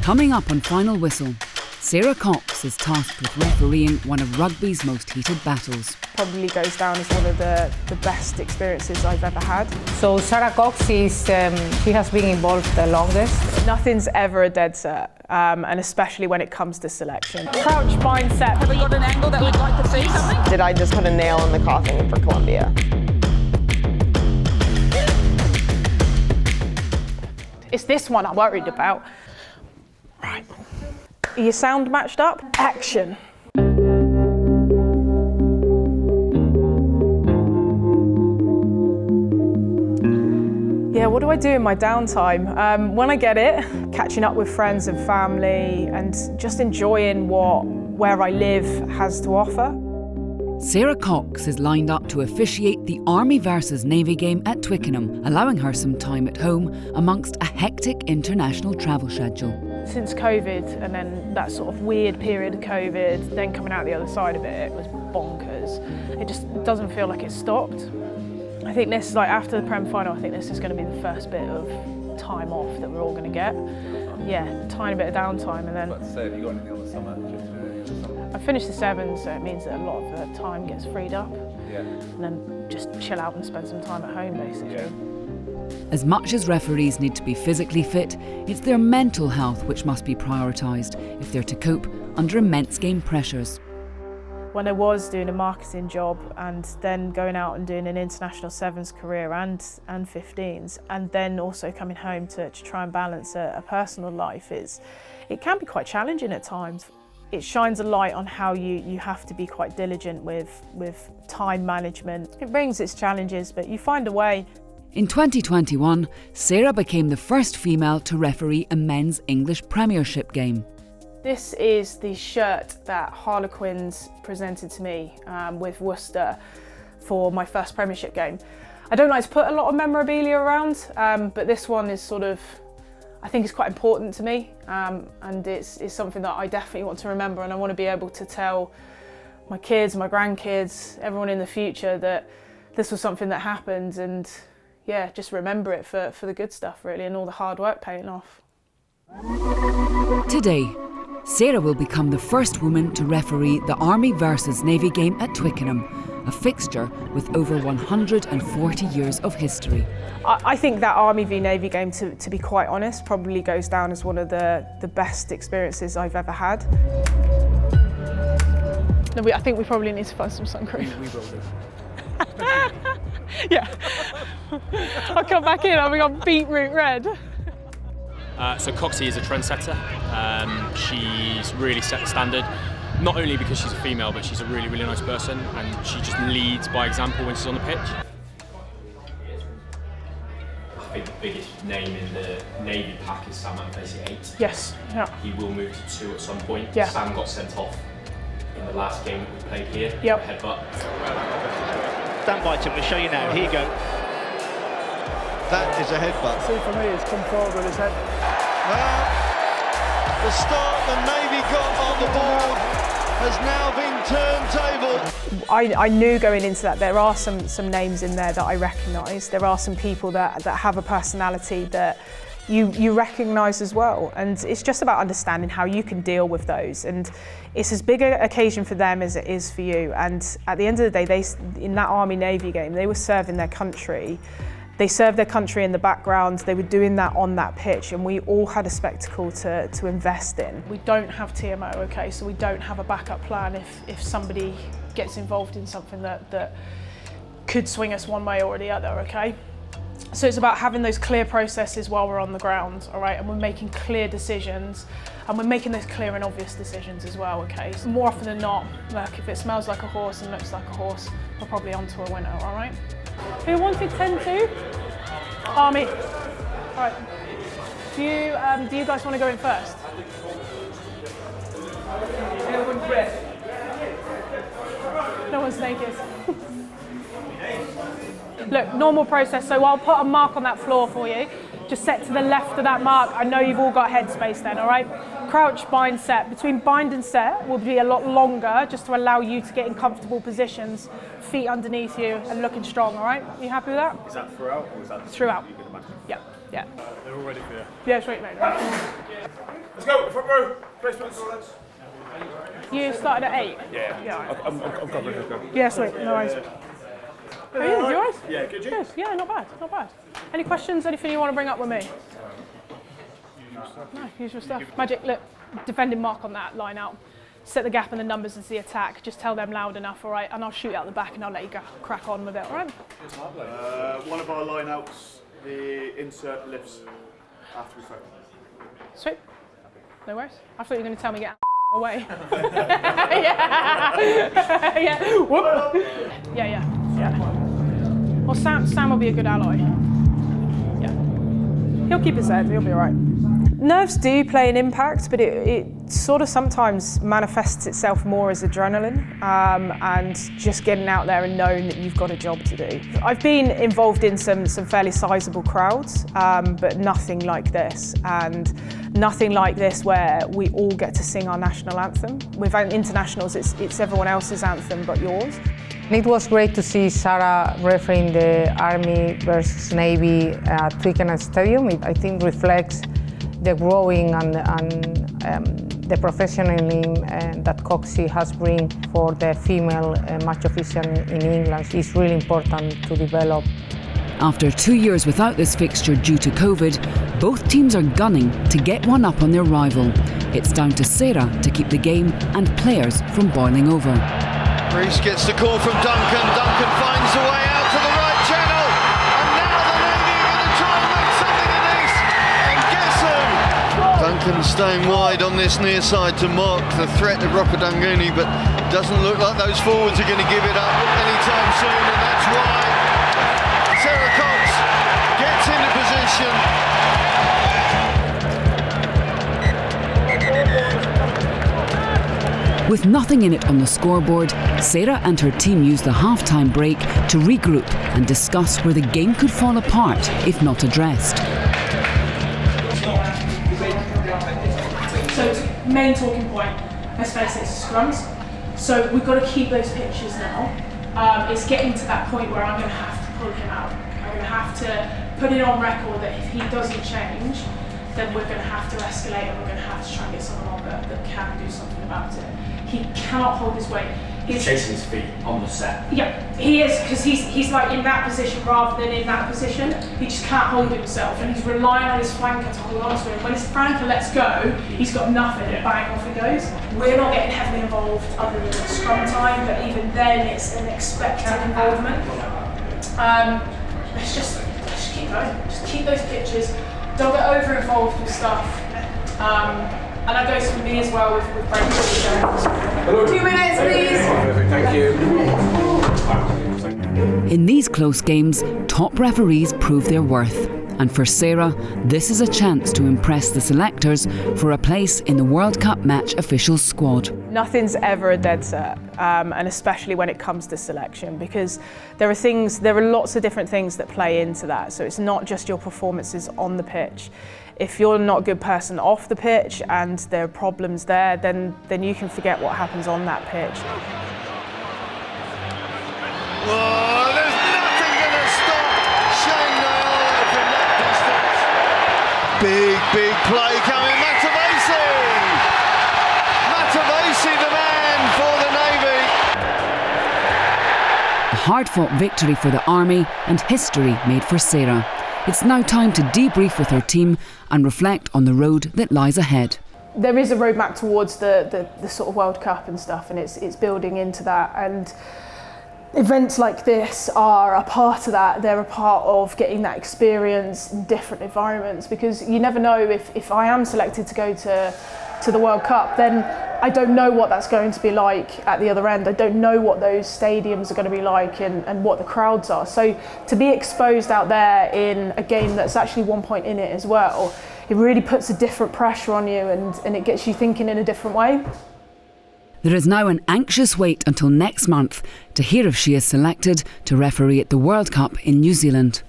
Coming up on Final Whistle, Sarah Cox is tasked with refereeing one of rugby's most heated battles. Probably goes down as one of the best experiences I've ever had. So Sarah Cox she has been involved the longest. Nothing's ever a dead set, and especially when it comes to selection. Crouch, bind, set. Have we got an angle that we'd like to see something? Did I just put a nail in the coffin for Colombia? It's this one I'm worried about. Right. Are your sound matched up? Action. Yeah, what do I do in my downtime? When I get it, catching up with friends and family and just enjoying where I live has to offer. Sarah Cox is lined up to officiate the Army versus Navy game at Twickenham, allowing her some time at home amongst a hectic international travel schedule. Since COVID and then that sort of weird period of COVID, then coming out the other side of it, it was bonkers. It just doesn't feel like it stopped. I think this, like after the Prem final, I think this is going to be the first bit of time off that we're all going to get. Yeah, a tiny bit of downtime and then... Let's say, have you got anything on the summer? I finished the sevens, so it means that a lot of the time gets freed up. Yeah. And then just chill out and spend some time at home, basically. Yeah. As much as referees need to be physically fit, it's their mental health which must be prioritised if they're to cope under immense game pressures. When I was doing a marketing job and then going out and doing an international sevens career and 15s, and then also coming home to try and balance a personal life, it can be quite challenging at times. It shines a light on how you have to be quite diligent with time management. It brings its challenges, but you find a way. In 2021, Sarah became the first female to referee a men's English Premiership game. This is the shirt that Harlequins presented to me with Worcester for my first Premiership game. I don't like to put a lot of memorabilia around, but this one is sort of, I think it's quite important to me, and it's something that I definitely want to remember, and I want to be able to tell my kids, my grandkids, everyone in the future that this was something that happened, and yeah, just remember it for the good stuff really, and all the hard work paying off. Today, Sarah will become the first woman to referee the Army versus Navy game at Twickenham, a fixture with over 140 years of history. I think that Army v Navy game, to be quite honest, probably goes down as one of the best experiences I've ever had. No, I think we probably need to find some sun cream. We will do. Yeah. I'll come back in, I'll be on beetroot red. So Coxie is a trendsetter. She's really set the standard, not only because she's a female, but she's a really, really nice person, and she just leads by example when she's on the pitch. I think the biggest name in the Navy pack is Sam facing 8. Yes, yeah. He will move to 2 at some point. Yeah. Sam got sent off in the last game that we played here. Yep. Headbutt. Stand by, Tim, we'll show you now. Here you go. That is a headbutt. See, for me, it's come forward with his head. Well, the start the Navy got on the board has now been turntable. I knew going into that there are some names in there that I recognise. There are some people that have a personality that you recognise as well, and it's just about understanding how you can deal with those, and it's as big an occasion for them as it is for you. And at the end of the day, in that Army-Navy game, they were serving their country. They served their country in the background, they were doing that on that pitch, and we all had a spectacle to invest in. We don't have TMO, okay, so we don't have a backup plan if somebody gets involved in something that could swing us one way or the other, okay? So it's about having those clear processes while we're on the ground, all right, and we're making clear decisions, and we're making those clear and obvious decisions as well, okay? So more often than not, look, if it smells like a horse and looks like a horse, we're probably onto a winner, all right? Who wanted 10-2? Army. All right. Do you guys want to go in first? No one's naked. Look, normal process, so I'll put a mark on that floor for you. Just set to the left of that mark. I know you've all got headspace then, all right? Crouch, bind, set. Between bind and set will be a lot longer just to allow you to get in comfortable positions, feet underneath you and looking strong, all right? You happy with that? Is that throughout or is that throughout? You can imagine? Yeah, yeah. They're all ready for you. Yeah, straight, mate. Right. Let's go, front row. Placements. You started at 8? Yeah. I'm covering. Let's go. Yeah, sweet. No worries. How are you? You alright? Yeah, good. Good. Yeah, not bad. Not bad. Any questions? Anything you want to bring up with me? No, usual stuff. Magic, look, defending mark on that line out. Set the gap and the numbers as the attack. Just tell them loud enough, all right? And I'll shoot out the back and I'll let you go crack on with it, all right? One of our line-outs, the insert lifts after we throw. Sweet. No worries. I thought you were going to tell me get away. Yeah. Yeah. Whoop. Yeah. Well, Sam will be a good ally. Yeah. He'll keep his head. He'll be all right. Nerves do play an impact, but it sort of sometimes manifests itself more as adrenaline and just getting out there and knowing that you've got a job to do. I've been involved in some fairly sizable crowds, but nothing like this, and nothing like this where we all get to sing our national anthem. With internationals, it's everyone else's anthem but yours. It was great to see Sarah refereeing the Army versus Navy at Twickenham Stadium. It, I think, reflects the growing and the professionalism that Coxie has bring for the female match official in England is really important to develop. After 2 years without this fixture due to COVID, both teams are gunning to get one up on their rival. It's down to Sarah to keep the game and players from boiling over. Reece gets the call from Duncan. Duncan finds a way out to the right channel. And now the Navy are going to try and make something of this. And guess who? Duncan staying wide on this near side to mock the threat of Rokodunguni, but doesn't look like those forwards are going to give it up anytime soon. And that's why Sarah Cox gets into position. With nothing in it on the scoreboard, Sarah and her team used the half-time break to regroup and discuss where the game could fall apart if not addressed. So, main talking point, let's face it, it's scrums. So we've got to keep those pitches now. It's getting to that point where I'm going to have to pull him out. I'm going to have to put it on record that if he doesn't change, then we're going to have to escalate and we're going to have to try and get someone on that can do something about it. He cannot hold his weight. He's chasing his feet on the set. Yeah, he is, because he's like in that position rather than in that position. He just can't hold himself, and he's relying on his flanker to hold on to him. When his flanker lets go, he's got nothing, and bang, off he goes. We're not getting heavily involved other than scrum time, but even then it's an expected involvement. Let's just keep going. Just keep those pitches. Don't get over involved with stuff. And that goes for me as well with breaks. 2 minutes, please. Thank you. In these close games, top referees prove their worth. And for Sarah, this is a chance to impress the selectors for a place in the World Cup match officials squad. Nothing's ever a dead set, and especially when it comes to selection, because there are lots of different things that play into that. So it's not just your performances on the pitch. If you're not a good person off the pitch and there are problems there, then you can forget what happens on that pitch. Oh, there's nothing going to stop Shane Naola from that distance. Big play coming. Matavesi, the man for the Navy. A hard-fought victory for the Army and history made for Sarah. It's now time to debrief with her team and reflect on the road that lies ahead. There is a roadmap towards the sort of World Cup and stuff, and it's building into that. And events like this are a part of that. They're a part of getting that experience in different environments, because you never know if I am selected to go to the World Cup, then I don't know what that's going to be like at the other end. I don't know what those stadiums are going to be like and what the crowds are. So to be exposed out there in a game that's actually 1 point in it as well, it really puts a different pressure on you and it gets you thinking in a different way. There is now an anxious wait until next month to hear if she is selected to referee at the World Cup in New Zealand.